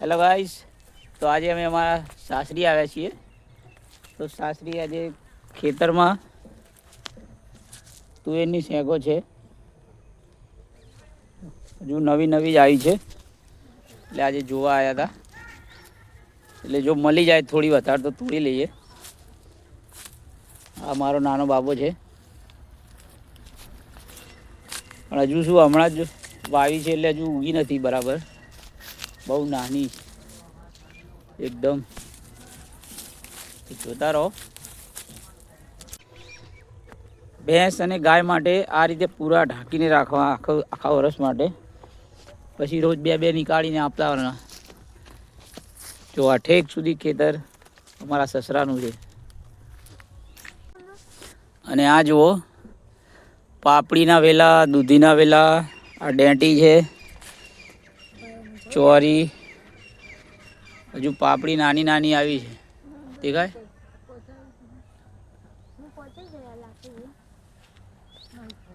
Hello guys, તો આજે અમે અમારા સાસરી આવ્યા છીએ. તો સાસરી આજે ખેતરમાં તુવેરની શેકો છે, હજુ નવી નવી જ આવી છે એટલે આજે જોવા આવ્યા હતા. એટલે જો મળી જાય થોડી વધારે તો તોડી લઈએ. આ મારો નાનો બાબો છે, પણ હજુ શું હમણાં જ વાવી છે એટલે હજુ ઉગી નથી બરાબર, બહુ નાની એકદમ. જોતા રહો. ભેંસ અને ગાય માટે આ રીતે પૂરા ઢાંકીને રાખવા આખા વર્ષ માટે. પછી રોજ બે બે નીકાળીને આપતા હોવાના. જો આ ઠેક સુધી ખેતર અમારા સસરાનું છે. અને આ જુઓ પાપડીના વેલા, દૂધીના વેલા, આ ડેંટી છે, ચોરી, હજુ પાપડી નાની નાની આવી છે, દેખાય.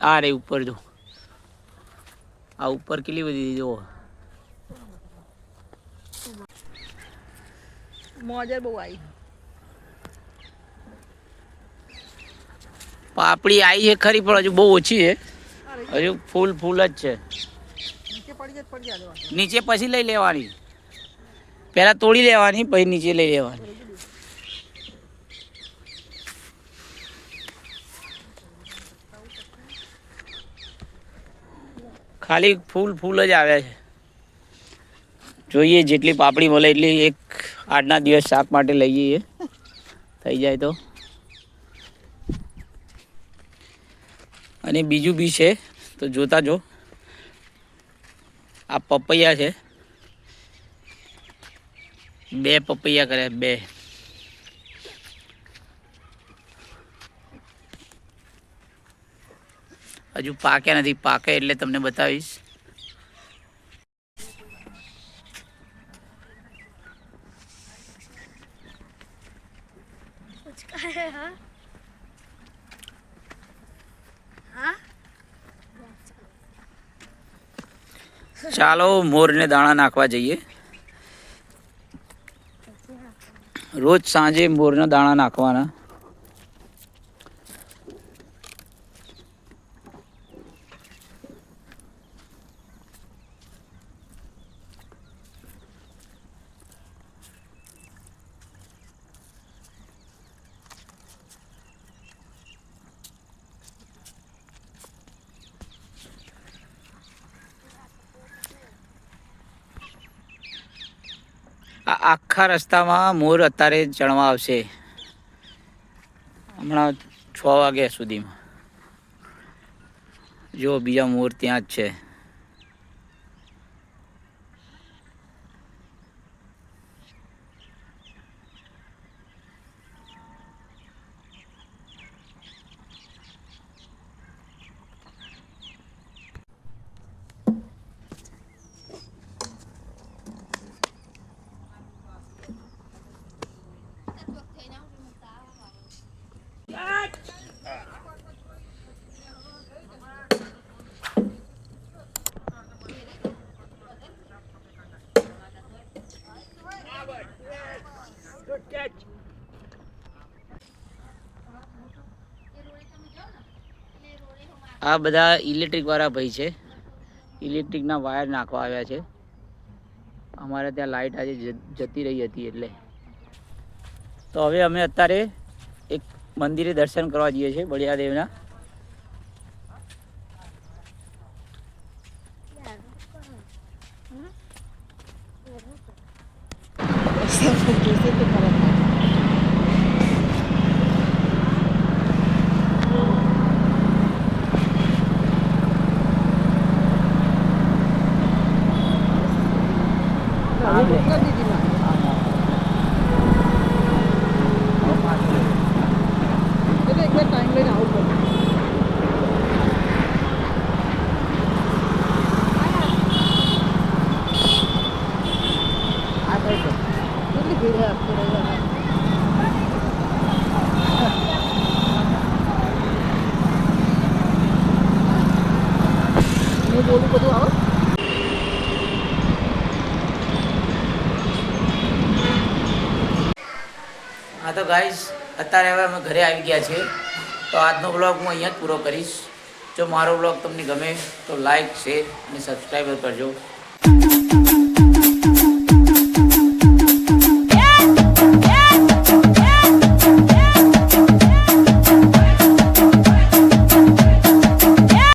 આ રે ઉપર જો, આ ઉપર કેટલી બધી જુઓ. મોજર બહુ આવી. પાપડી આવી છે ખરી, પણ હજુ બહુ ઓછી છે, હજુ ફૂલ ફૂલ જ છે. નીચે પછી લઈ લેવાની, પહેલા તોડી લેવાની પછી નીચે લઈ લેવાની. ખાલી ફૂલ ફૂલ જ આવ્યા છે. જોઈએ જેટલી પાપડી મળે એટલી એક 8 દિવસ શાક માટે લઈ જઈએ, થઈ જાય તો. અને બીજું બી છે તો જોતા જો. આ પપૈયા છે, 2 પપૈયા કર્યા, 2. હજુ પાક્યા નથી, પાકે એટલે તમને બતાવીશ. ચાલો મોરને દાણા નાખવા જઈએ. રોજ સાંજે મોરના દાણા નાખવાના. આખા રસ્તામાં મોર અત્યારે ચણવા આવશે, હમણાં 6 વાગ્યા સુધીમાં. જો બીજા મોર ત્યાં જ છે. આ બધા ઇલેક્ટ્રિક વાળા ભાઈ છે, ઇલેક્ટ્રિકના વાયર નાખવા આવ્યા છે. અમારે ત્યાં લાઈટ આજે જતી રહી હતી એટલે. તો હવે અમે અત્યારે એક મંદિરે દર્શન કરવા જઈએ છીએ, બળિયાદેવના. ટાઈમ લઈને આવું પડે. હા તો ગાઈસ અત્યારે હવે અમે ઘરે આવી ગયા છીએ. તો આજનો બ્લોગ હું અહીંયા જ પૂરો કરીશ. જો મારો બ્લોગ તમને ગમે તો લાઈક શેર અને સબસ્ક્રાઈબ કરજો.